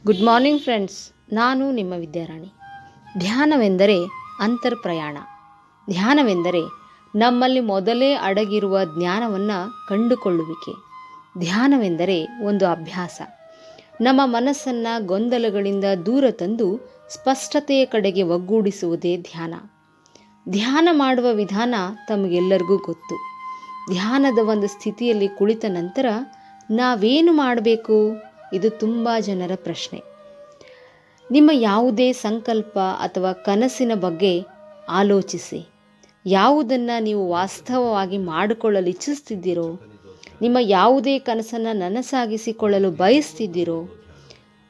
Good morning friends, ನಾನು ನಿಮ್ಮ ವಿದ್ಯಾರಾಣಿ. ಧ್ಯಾನವೆಂದರೆ ಅಂತರ್ಪ್ರಯಾಣ. ಧ್ಯಾನವೆಂದರೆ ನಮ್ಮಲ್ಲಿ ಮೊದಲೇ ಅಡಗಿರುವ ಜ್ಞಾನವನ್ನು ಕಂಡುಕೊಳ್ಳುವಿಕೆ. ಧ್ಯಾನವೆಂದರೆ ಒಂದು ಅಭ್ಯಾಸ. ನಮ್ಮ ಮನಸ್ಸನ್ನು ಗೊಂದಲಗಳಿಂದ ದೂರ ತಂದು ಸ್ಪಷ್ಟತೆಯ ಕಡೆಗೆ ಒಗ್ಗೂಡಿಸುವುದೇ ಧ್ಯಾನ. ಧ್ಯಾನ ಮಾಡುವ ವಿಧಾನ ತಮಗೆಲ್ಲರಿಗೂ ಗೊತ್ತು. ಧ್ಯಾನದ ಒಂದು ಸ್ಥಿತಿಯಲ್ಲಿ ಕುಳಿತ ನಂತರ ನಾವೇನು ಮಾಡಬೇಕು? ಇದು ತುಂಬ ಜನರ ಪ್ರಶ್ನೆ. ನಿಮ್ಮ ಯಾವುದೇ ಸಂಕಲ್ಪ ಅಥವಾ ಕನಸಿನ ಬಗ್ಗೆ ಆಲೋಚಿಸಿ. ಯಾವುದನ್ನು ನೀವು ವಾಸ್ತವವಾಗಿ ಮಾಡಿಕೊಳ್ಳಲು ಇಚ್ಛಿಸ್ತಿದ್ದೀರೋ, ನಿಮ್ಮ ಯಾವುದೇ ಕನಸನ್ನು ನನಸಾಗಿಸಿಕೊಳ್ಳಲು ಬಯಸ್ತಿದ್ದೀರೋ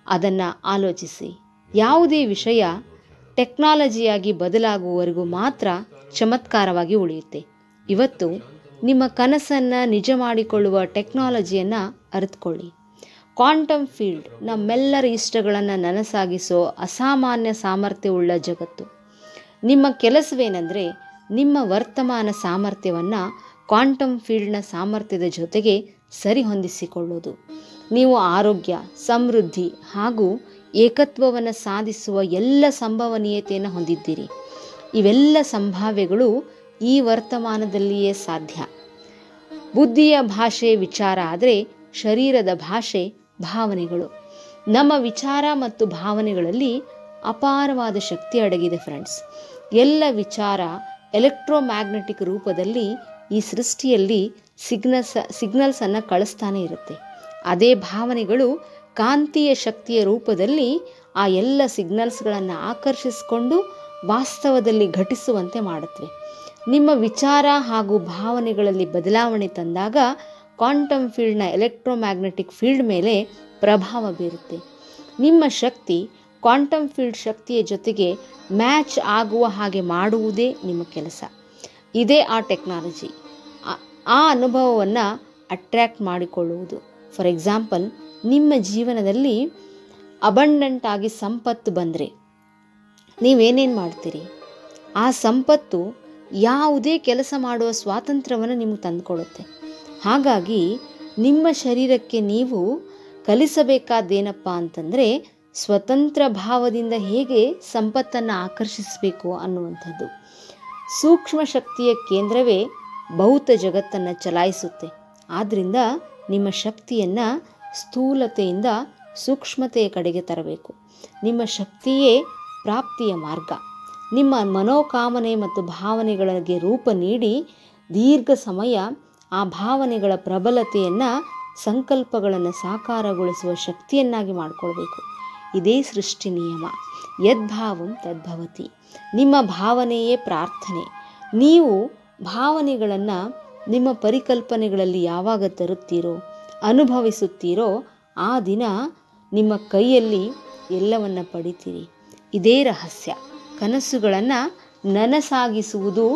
ಅದನ್ನು ಆಲೋಚಿಸಿ. ಯಾವುದೇ ವಿಷಯ ಟೆಕ್ನಾಲಜಿಯಾಗಿ ಬದಲಾಗುವವರೆಗೂ ಮಾತ್ರ ಚಮತ್ಕಾರವಾಗಿ ಉಳಿಯುತ್ತೆ. ಇವತ್ತು ನಿಮ್ಮ ಕನಸನ್ನು ನಿಜ ಮಾಡಿಕೊಳ್ಳುವ ಟೆಕ್ನಾಲಜಿಯನ್ನು ಅರಿತುಕೊಳ್ಳಿ. ಕ್ವಾಂಟಮ್ ಫೀಲ್ಡ್ ನಮ್ಮೆಲ್ಲರ ಇಷ್ಟಗಳನ್ನು ನನಸಾಗಿಸೋ ಅಸಾಮಾನ್ಯ ಸಾಮರ್ಥ್ಯವುಳ್ಳ ಜಗತ್ತು. ನಿಮ್ಮ ಕೆಲಸವೇನೆಂದರೆ ನಿಮ್ಮ ವರ್ತಮಾನ ಸಾಮರ್ಥ್ಯವನ್ನು ಕ್ವಾಂಟಮ್ ಫೀಲ್ಡ್ನ ಸಾಮರ್ಥ್ಯದ ಜೊತೆಗೆ ಸರಿಹೊಂದಿಸಿಕೊಳ್ಳೋದು. ನೀವು ಆರೋಗ್ಯ, ಸಮೃದ್ಧಿ ಹಾಗೂ ಏಕತ್ವವನ್ನು ಸಾಧಿಸುವ ಎಲ್ಲ ಸಂಭವನೀಯತೆಯನ್ನು ಹೊಂದಿದ್ದೀರಿ. ಇವೆಲ್ಲ ಸಂಭಾವ್ಯಗಳು ಈ ವರ್ತಮಾನದಲ್ಲಿಯೇ ಸಾಧ್ಯ. ಬುದ್ಧಿಯ ಭಾಷೆ ವಿಚಾರ ಆದರೆ ಶರೀರದ ಭಾಷೆ ಭಾವನೆಗಳು. ನಮ್ಮ ವಿಚಾರ ಮತ್ತು ಭಾವನೆಗಳಲ್ಲಿ ಅಪಾರವಾದ ಶಕ್ತಿ ಅಡಗಿದೆ ಫ್ರೆಂಡ್ಸ್. ಎಲ್ಲ ವಿಚಾರ ಎಲೆಕ್ಟ್ರೋಮ್ಯಾಗ್ನೆಟಿಕ್ ರೂಪದಲ್ಲಿ ಈ ಸೃಷ್ಟಿಯಲ್ಲಿ ಸಿಗ್ನಲ್ಸನ್ನು ಕಳಿಸ್ತಾನೆ ಇರುತ್ತೆ. ಅದೇ ಭಾವನೆಗಳು ಕಾಂತೀಯ ಶಕ್ತಿಯ ರೂಪದಲ್ಲಿ ಆ ಎಲ್ಲ ಸಿಗ್ನಲ್ಸ್ಗಳನ್ನು ಆಕರ್ಷಿಸಿಕೊಂಡು ವಾಸ್ತವದಲ್ಲಿ ಘಟಿಸುವಂತೆ ಮಾಡುತ್ತವೆ. ನಿಮ್ಮ ವಿಚಾರ ಹಾಗೂ ಭಾವನೆಗಳಲ್ಲಿ ಬದಲಾವಣೆ ತಂದಾಗ ಕ್ವಾಂಟಮ್ ಫೀಲ್ಡ್ನ ಎಲೆಕ್ಟ್ರೋಮ್ಯಾಗ್ನೆಟಿಕ್ ಫೀಲ್ಡ್ ಮೇಲೆ ಪ್ರಭಾವ ಬೀರುತ್ತೆ. ನಿಮ್ಮ ಶಕ್ತಿ ಕ್ವಾಂಟಮ್ ಫೀಲ್ಡ್ ಶಕ್ತಿಯ ಜೊತೆಗೆ ಮ್ಯಾಚ್ ಆಗುವ ಹಾಗೆ ಮಾಡುವುದೇ ನಿಮ್ಮ ಕೆಲಸ. ಇದೇ ಆ ಟೆಕ್ನಾಲಜಿ. ಆ ಅನುಭವವನ್ನು ಅಟ್ರ್ಯಾಕ್ಟ್ ಮಾಡಿಕೊಳ್ಳುವುದು. ಫಾರ್ ಎಕ್ಸಾಂಪಲ್, ನಿಮ್ಮ ಜೀವನದಲ್ಲಿ ಅಬಂಡೆಂಟ್ ಆಗಿ ಸಂಪತ್ತು ಬಂದರೆ ನೀವೇನೇನು ಮಾಡ್ತೀರಿ? ಆ ಸಂಪತ್ತು ಯಾವುದೇ ಕೆಲಸ ಮಾಡುವ ಸ್ವಾತಂತ್ರ್ಯವನ್ನು ನಿಮಗೆ ತಂದುಕೊಡುತ್ತೆ. ಹಾಗಾಗಿ ನಿಮ್ಮ ಶರೀರಕ್ಕೆ ನೀವು ಕಲಿಸಬೇಕಾದ್ದೇನಪ್ಪ ಅಂತಂದರೆ ಸ್ವತಂತ್ರ ಭಾವದಿಂದ ಹೇಗೆ ಸಂಪತ್ತನ್ನು ಆಕರ್ಷಿಸಬೇಕು ಅನ್ನುವಂಥದ್ದು. ಸೂಕ್ಷ್ಮ ಶಕ್ತಿಯ ಕೇಂದ್ರವೇ ಭೌತ ಜಗತ್ತನ್ನು ಚಲಾಯಿಸುತ್ತೆ. ಆದ್ದರಿಂದ ನಿಮ್ಮ ಶಕ್ತಿಯನ್ನು ಸ್ಥೂಲತೆಯಿಂದ ಸೂಕ್ಷ್ಮತೆಯ ಕಡೆಗೆ ತರಬೇಕು. ನಿಮ್ಮ ಶಕ್ತಿಯೇ ಪ್ರಾಪ್ತಿಯ ಮಾರ್ಗ. ನಿಮ್ಮ ಮನೋಕಾಮನೆ ಮತ್ತು ಭಾವನೆಗಳಿಗೆ ರೂಪ ನೀಡಿ ದೀರ್ಘ ಸಮಯ ಆ ಭಾವನೆಗಳ ಪ್ರಬಲತೆಯನ್ನು ಸಂಕಲ್ಪಗಳನ್ನು ಸಾಕಾರಗೊಳಿಸುವ ಶಕ್ತಿಯನ್ನಾಗಿ ಮಾಡಿಕೊಳ್ಬೇಕು. ಇದೇ ಸೃಷ್ಟಿ ನಿಯಮ. ಯದ್ಭಾವಂ ತದ್ಭವತಿ. ನಿಮ್ಮ ಭಾವನೆಯೇ ಪ್ರಾರ್ಥನೆ. ನೀವು ಭಾವನೆಗಳನ್ನು ನಿಮ್ಮ ಪರಿಕಲ್ಪನೆಗಳಲ್ಲಿ ಯಾವಾಗ ತರುತ್ತೀರೋ, ಅನುಭವಿಸುತ್ತೀರೋ, ಆ ದಿನ ನಿಮ್ಮ ಕೈಯಲ್ಲಿ ಎಲ್ಲವನ್ನು ಪಡಿತೀರಿ. ಇದೇ ರಹಸ್ಯ. ಕನಸುಗಳನ್ನು ನನಸಾಗಿಸುವುದು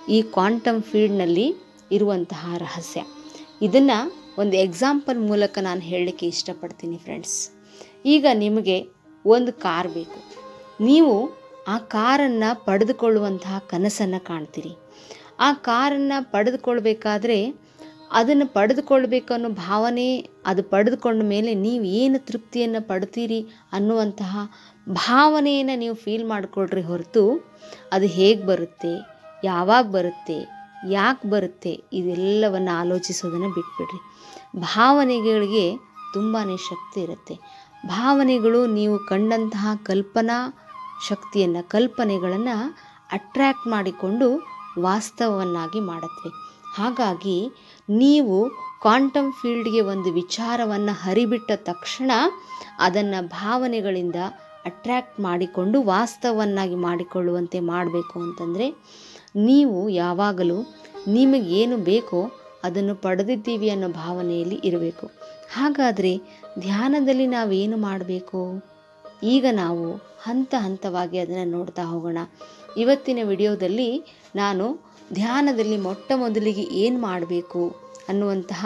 ಈ ಕ್ವಾಂಟಮ್ ಫೀಲ್ಡ್ನಲ್ಲಿ ಇರುವಂತಹ ರಹಸ್ಯ. ಇದನ್ನು ಒಂದು ಎಕ್ಸಾಂಪಲ್ ಮೂಲಕ ನಾನು ಹೇಳಲಿಕ್ಕೆ ಇಷ್ಟಪಡ್ತೀನಿ ಫ್ರೆಂಡ್ಸ್. ಈಗ ನಿಮಗೆ ಒಂದು ಕಾರ್ ಬೇಕು. ನೀವು ಆ ಕಾರನ್ನು ಪಡೆದುಕೊಳ್ಳುವಂತಹ ಕನಸನ್ನು ಕಾಣ್ತೀರಿ. ಆ ಕಾರನ್ನು ಪಡೆದುಕೊಳ್ಬೇಕಾದ್ರೆ ಅದನ್ನು ಪಡೆದುಕೊಳ್ಬೇಕು ಅನ್ನೋ ಭಾವನೆ, ಅದು ಪಡೆದುಕೊಂಡ ಮೇಲೆ ನೀವು ಏನು ತೃಪ್ತಿಯನ್ನು ಪಡ್ತೀರಿ ಅನ್ನುವಂತಹ ಭಾವನೆಯನ್ನು ನೀವು ಫೀಲ್ ಮಾಡಿಕೊಳ್ರಿ ಹೊರತು ಅದು ಹೇಗೆ ಬರುತ್ತೆ, ಯಾವಾಗ ಬರುತ್ತೆ, ಯಾಕೆ ಬರುತ್ತೆ, ಇದೆಲ್ಲವನ್ನು ಆಲೋಚಿಸೋದನ್ನು ಬಿಟ್ಬಿಡ್ರಿ. ಭಾವನೆಗಳಿಗೆ ತುಂಬಾ ಶಕ್ತಿ ಇರುತ್ತೆ. ಭಾವನೆಗಳು ನೀವು ಕಂಡಂತಹ ಕಲ್ಪನಾ ಶಕ್ತಿಯನ್ನು, ಕಲ್ಪನೆಗಳನ್ನು ಅಟ್ರ್ಯಾಕ್ಟ್ ಮಾಡಿಕೊಂಡು ವಾಸ್ತವವನ್ನಾಗಿ ಮಾಡುತ್ತವೆ. ಹಾಗಾಗಿ ನೀವು ಕ್ವಾಂಟಮ್ ಫೀಲ್ಡ್ಗೆ ಒಂದು ವಿಚಾರವನ್ನು ಹರಿಬಿಟ್ಟ ತಕ್ಷಣ ಅದನ್ನು ಭಾವನೆಗಳಿಂದ ಅಟ್ರ್ಯಾಕ್ಟ್ ಮಾಡಿಕೊಂಡು ವಾಸ್ತವವನ್ನಾಗಿ ಮಾಡಿಕೊಳ್ಳುವಂತೆ ಮಾಡಬೇಕು ಅಂತಂದರೆ ನೀವು ಯಾವಾಗಲೂ ನಿಮಗೇನು ಬೇಕೋ ಅದನ್ನು ಪಡೆದಿದ್ದೀವಿ ಅನ್ನೋ ಭಾವನೆಯಲ್ಲಿ ಇರಬೇಕು. ಹಾಗಾದರೆ ಧ್ಯಾನದಲ್ಲಿ ನಾವೇನು ಮಾಡಬೇಕು? ಈಗ ನಾವು ಹಂತ ಹಂತವಾಗಿ ಅದನ್ನು ನೋಡ್ತಾ ಹೋಗೋಣ. ಇವತ್ತಿನ ವಿಡಿಯೋದಲ್ಲಿ ನಾನು ಧ್ಯಾನದಲ್ಲಿ ಮೊಟ್ಟ ಮೊದಲಿಗೆ ಏನು ಮಾಡಬೇಕು ಅನ್ನುವಂತಹ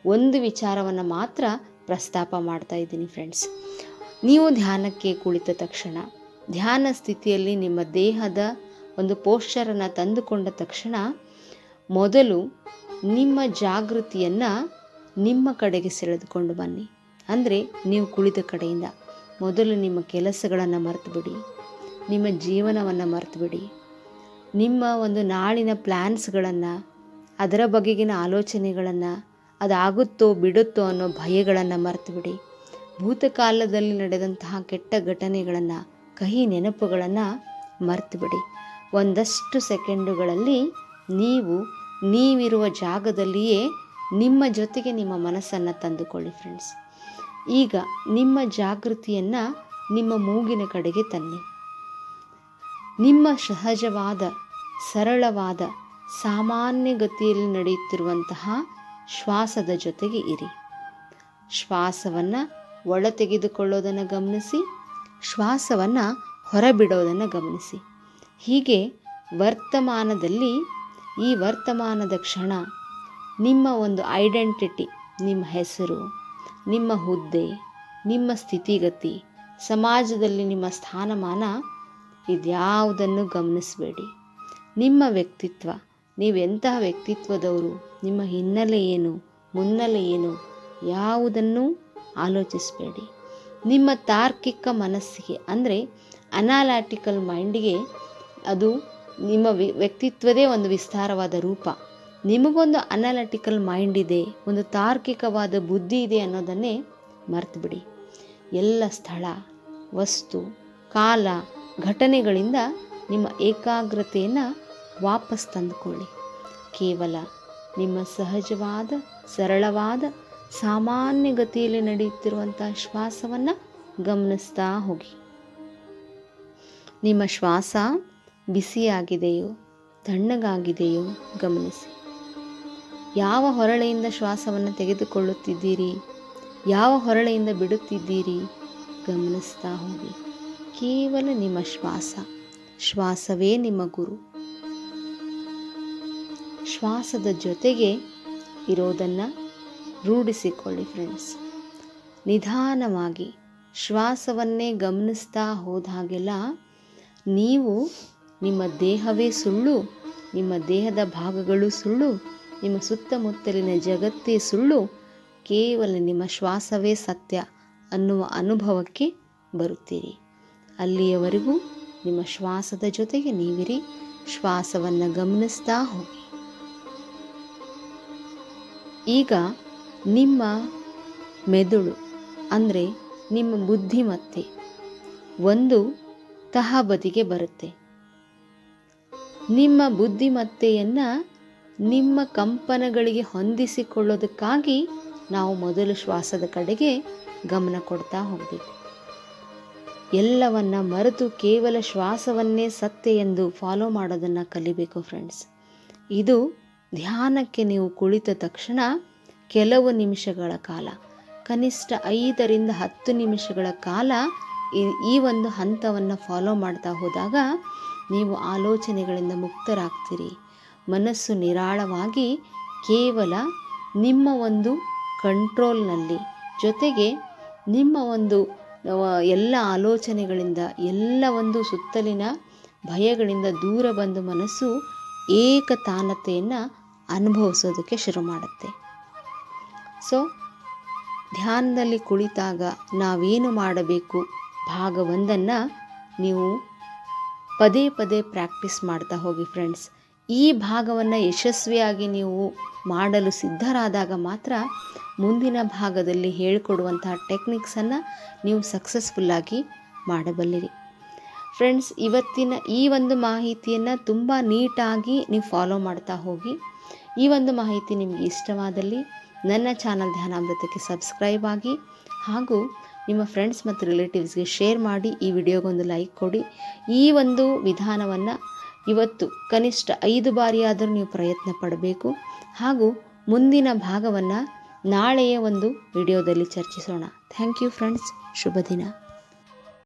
ಒಂದು ವಿಚಾರವನ್ನು ಮಾತ್ರ ಪ್ರಸ್ತಾಪ ಮಾಡ್ತಾ ಇದ್ದೀನಿ ಫ್ರೆಂಡ್ಸ್. ನೀವು ಧ್ಯಾನಕ್ಕೆ ಕುಳಿತ ತಕ್ಷಣ, ಧ್ಯಾನ ಸ್ಥಿತಿಯಲ್ಲಿ ನಿಮ್ಮ ದೇಹದ ಒಂದು ಪೋಶ್ಚರನ್ನು ತಂದುಕೊಂಡ ತಕ್ಷಣ ಮೊದಲು ನಿಮ್ಮ ಜಾಗೃತಿಯನ್ನು ನಿಮ್ಮ ಕಡೆಗೆ ಸೆಳೆದುಕೊಂಡು ಬನ್ನಿ. ಅಂದರೆ ನೀವು ಕುಳಿತ ಕಡೆಯಿಂದ ಮೊದಲು ನಿಮ್ಮ ಕೆಲಸಗಳನ್ನು ಮರೆತುಬಿಡಿ, ನಿಮ್ಮ ಜೀವನವನ್ನು ಮರೆತುಬಿಡಿ. ನಿಮ್ಮ ಒಂದು ನಾಳಿನ ಪ್ಲ್ಯಾನ್ಸ್ಗಳನ್ನು, ಅದರ ಬಗೆಗಿನ ಆಲೋಚನೆಗಳನ್ನು, ಅದಾಗುತ್ತೋ ಬಿಡುತ್ತೋ ಅನ್ನೋ ಭಯಗಳನ್ನು ಮರೆತುಬಿಡಿ. ಭೂತಕಾಲದಲ್ಲಿ ನಡೆದಂತಹ ಕೆಟ್ಟ ಘಟನೆಗಳನ್ನು, ಕಹಿ ನೆನಪುಗಳನ್ನು ಮರೆತುಬಿಡಿ. ಒಂದಷ್ಟು ಸೆಕೆಂಡುಗಳಲ್ಲಿ ನೀವಿರುವ ಜಾಗದಲ್ಲಿಯೇ ನಿಮ್ಮ ಜೊತೆಗೆ ನಿಮ್ಮ ಮನಸ್ಸನ್ನು ತಂದುಕೊಳ್ಳಿ ಫ್ರೆಂಡ್ಸ್. ಈಗ ನಿಮ್ಮ ಜಾಗೃತಿಯನ್ನು ನಿಮ್ಮ ಮೂಗಿನ ಕಡೆಗೆ ತನ್ನಿ. ನಿಮ್ಮ ಸಹಜವಾದ, ಸರಳವಾದ, ಸಾಮಾನ್ಯ ಗತಿಯಲ್ಲಿ ನಡೆಯುತ್ತಿರುವಂತಹ ಶ್ವಾಸದ ಜೊತೆಗೆ ಇರಿ. ಶ್ವಾಸವನ್ನು ಒಳ ತೆಗೆದುಕೊಳ್ಳೋದನ್ನು ಗಮನಿಸಿ, ಶ್ವಾಸವನ್ನು ಹೊರಬಿಡೋದನ್ನು ಗಮನಿಸಿ. ಹೀಗೆ ವರ್ತಮಾನದಲ್ಲಿ, ಈ ವರ್ತಮಾನದ ಕ್ಷಣ ನಿಮ್ಮ ಒಂದು ಐಡೆಂಟಿಟಿ, ನಿಮ್ಮ ಹೆಸರು, ನಿಮ್ಮ ಹುದ್ದೆ, ನಿಮ್ಮ ಸ್ಥಿತಿಗತಿ, ಸಮಾಜದಲ್ಲಿ ನಿಮ್ಮ ಸ್ಥಾನಮಾನ, ಇದ್ಯಾವುದನ್ನು ಗಮನಿಸಬೇಡಿ. ನಿಮ್ಮ ವ್ಯಕ್ತಿತ್ವ, ನೀವೆಂತಹ ವ್ಯಕ್ತಿತ್ವದವರು, ನಿಮ್ಮ ಹಿನ್ನೆಲೆ ಏನು, ಮುನ್ನೆಲೆ ಏನು, ಯಾವುದನ್ನು ಆಲೋಚಿಸಬೇಡಿ. ನಿಮ್ಮ ತಾರ್ಕಿಕ ಮನಸ್ಸಿಗೆ, ಅಂದರೆ ಅನಾಲಿಟಿಕಲ್ ಮೈಂಡಿಗೆ, ಅದು ನಿಮ್ಮ ವ್ಯಕ್ತಿತ್ವದೇ ಒಂದು ವಿಸ್ತಾರವಾದ ರೂಪ. ನಿಮಗೊಂದು ಅನಾಲಿಟಿಕಲ್ ಮೈಂಡ್ ಇದೆ, ಒಂದು ತಾರ್ಕಿಕವಾದ ಬುದ್ಧಿ ಇದೆ ಅನ್ನೋದನ್ನೇ ಮರೆತುಬಿಡಿ. ಎಲ್ಲ ಸ್ಥಳ, ವಸ್ತು, ಕಾಲ, ಘಟನೆಗಳಿಂದ ನಿಮ್ಮ ಏಕಾಗ್ರತೆಯನ್ನು ವಾಪಸ್ ತಂದುಕೊಳ್ಳಿ. ಕೇವಲ ನಿಮ್ಮ ಸಹಜವಾದ, ಸರಳವಾದ, ಸಾಮಾನ್ಯ ಗತಿಯಲ್ಲಿ ನಡೆಯುತ್ತಿರುವಂಥ ಶ್ವಾಸವನ್ನು ಗಮನಿಸ್ತಾ ಹೋಗಿ. ನಿಮ್ಮ ಶ್ವಾಸ ಬಿಸಿಯಾಗಿದೆಯೋ, ತಣ್ಣಗಾಗಿದೆಯೋ ಗಮನಿಸಿ. ಯಾವ ಹೊರಳೆಯಿಂದ ಶ್ವಾಸವನ್ನು ತೆಗೆದುಕೊಳ್ಳುತ್ತಿದ್ದೀರಿ, ಯಾವ ಹೊರಳೆಯಿಂದ ಬಿಡುತ್ತಿದ್ದೀರಿ ಗಮನಿಸ್ತಾ ಹೋಗಿ. ಕೇವಲ ನಿಮ್ಮ ಶ್ವಾಸವೇ ನಿಮ್ಮ ಗುರು. ಶ್ವಾಸದ ಜೊತೆಗೆ ಇರೋದನ್ನು ರೂಢಿಸಿಕೊಳ್ಳಿ ಫ್ರೆಂಡ್ಸ್. ನಿಧಾನವಾಗಿ ಶ್ವಾಸವನ್ನೇ ಗಮನಿಸ್ತಾ ಹೋದಾಗೆಲ್ಲ ನೀವು, ನಿಮ್ಮ ದೇಹವೇ ಸುಳ್ಳು, ನಿಮ್ಮ ದೇಹದ ಭಾಗಗಳು ಸುಳ್ಳು, ನಿಮ್ಮ ಸುತ್ತಮುತ್ತಲಿನ ಜಗತ್ತೇ ಸುಳ್ಳು, ಕೇವಲ ನಿಮ್ಮ ಶ್ವಾಸವೇ ಸತ್ಯ ಅನ್ನುವ ಅನುಭವಕ್ಕೆ ಬರುತ್ತೀರಿ. ಅಲ್ಲಿಯವರೆಗೂ ನಿಮ್ಮ ಶ್ವಾಸದ ಜೊತೆಗೆ ನೀವಿರಿ. ಶ್ವಾಸವನ್ನು ಗಮನಿಸ್ತಾ ಹೋಗಿ. ಈಗ ನಿಮ್ಮ ಮೆದುಳು, ಅಂದರೆ ನಿಮ್ಮ ಬುದ್ಧಿಮತ್ತೆ ಒಂದು ತಹಬದಿಗೆ ಬರುತ್ತೆ. ನಿಮ್ಮ ಬುದ್ಧಿಮತ್ತೆಯನ್ನು ನಿಮ್ಮ ಕಂಪನಗಳಿಗೆ ಹೊಂದಿಸಿಕೊಳ್ಳೋದಕ್ಕಾಗಿ ನಾವು ಮೊದಲು ಶ್ವಾಸದ ಕಡೆಗೆ ಗಮನ ಕೊಡ್ತಾ ಹೋಗಬೇಕು. ಎಲ್ಲವನ್ನ ಮರೆತು ಕೇವಲ ಶ್ವಾಸವನ್ನೇ ಸತ್ಯ ಎಂದು ಫಾಲೋ ಮಾಡೋದನ್ನು ಕಲಿಬೇಕು ಫ್ರೆಂಡ್ಸ್. ಇದು ಧ್ಯಾನಕ್ಕೆ ನೀವು ಕುಳಿತ ತಕ್ಷಣ ಕೆಲವು ನಿಮಿಷಗಳ ಕಾಲ, ಕನಿಷ್ಠ 5 ರಿಂದ 10 ನಿಮಿಷಗಳ ಕಾಲ ಈ ಒಂದು ಹಂತವನ್ನು ಫಾಲೋ ಮಾಡ್ತಾ ಹೋದಾಗ ನೀವು ಆಲೋಚನೆಗಳಿಂದ ಮುಕ್ತರಾಗ್ತೀರಿ. ಮನಸ್ಸು ನಿರಾಳವಾಗಿ ಕೇವಲ ನಿಮ್ಮ ಒಂದು ಕಂಟ್ರೋಲ್ನಲ್ಲಿ, ಜೊತೆಗೆ ನಿಮ್ಮ ಒಂದು ಎಲ್ಲ ಆಲೋಚನೆಗಳಿಂದ, ಎಲ್ಲ ಒಂದು ಸುತ್ತಲಿನ ಭಯಗಳಿಂದ ದೂರ ಬಂದು ಮನಸ್ಸು ಏಕತಾನತೆಯನ್ನು ಅನುಭವಿಸೋದಕ್ಕೆ ಶುರು ಮಾಡುತ್ತೆ. ಸೊ ಧ್ಯಾನದಲ್ಲಿ ಕುಳಿತಾಗ ನಾವೇನು ಮಾಡಬೇಕು, ಭಾಗ 1 ನೀವು ಪದೇ ಪದೇ ಪ್ರಾಕ್ಟೀಸ್ ಮಾಡ್ತಾ ಹೋಗಿ ಫ್ರೆಂಡ್ಸ್. ಈ ಭಾಗವನ್ನು ಯಶಸ್ವಿಯಾಗಿ ನೀವು ಮಾಡಲು ಸಿದ್ಧರಾದಾಗ ಮಾತ್ರ ಮುಂದಿನ ಭಾಗದಲ್ಲಿ ಹೇಳಿಕೊಡುವಂತಹ ಟೆಕ್ನಿಕ್ಸನ್ನು ನೀವು ಸಕ್ಸಸ್ಫುಲ್ಲಾಗಿ ಮಾಡಬಲ್ಲಿರಿ. ಫ್ರೆಂಡ್ಸ್, ಇವತ್ತಿನ ಈ ಒಂದು ಮಾಹಿತಿಯನ್ನು ತುಂಬ ನೀಟಾಗಿ ನೀವು ಫಾಲೋ ಮಾಡ್ತಾ ಹೋಗಿ. ಈ ಒಂದು ಮಾಹಿತಿ ನಿಮಗೆ ಇಷ್ಟವಾದಲ್ಲಿ ನನ್ನ ಚಾನಲ್ ಧ್ಯಾನಾಮೃತಕ್ಕೆ ಸಬ್ಸ್ಕ್ರೈಬ್ ಆಗಿ, ಹಾಗೂ ನಿಮ್ಮ ಫ್ರೆಂಡ್ಸ್ ಮತ್ತು ರಿಲೇಟಿವ್ಸ್ಗೆ ಶೇರ್ ಮಾಡಿ. ಈ ವಿಡಿಯೋಗೊಂದು ಲೈಕ್ ಕೊಡಿ. ಈ ಒಂದು ವಿಧಾನವನ್ನು ಇವತ್ತು ಕನಿಷ್ಠ 5 ಬಾರಿಯಾದರೂ ನೀವು ಪ್ರಯತ್ನ ಪಡಬೇಕು. ಹಾಗೂ ಮುಂದಿನ ಭಾಗವನ್ನು ನಾಳೆಯ ಒಂದು ವಿಡಿಯೋದಲ್ಲಿ ಚರ್ಚಿಸೋಣ. Thank you friends. ಶುಭ ದಿನ.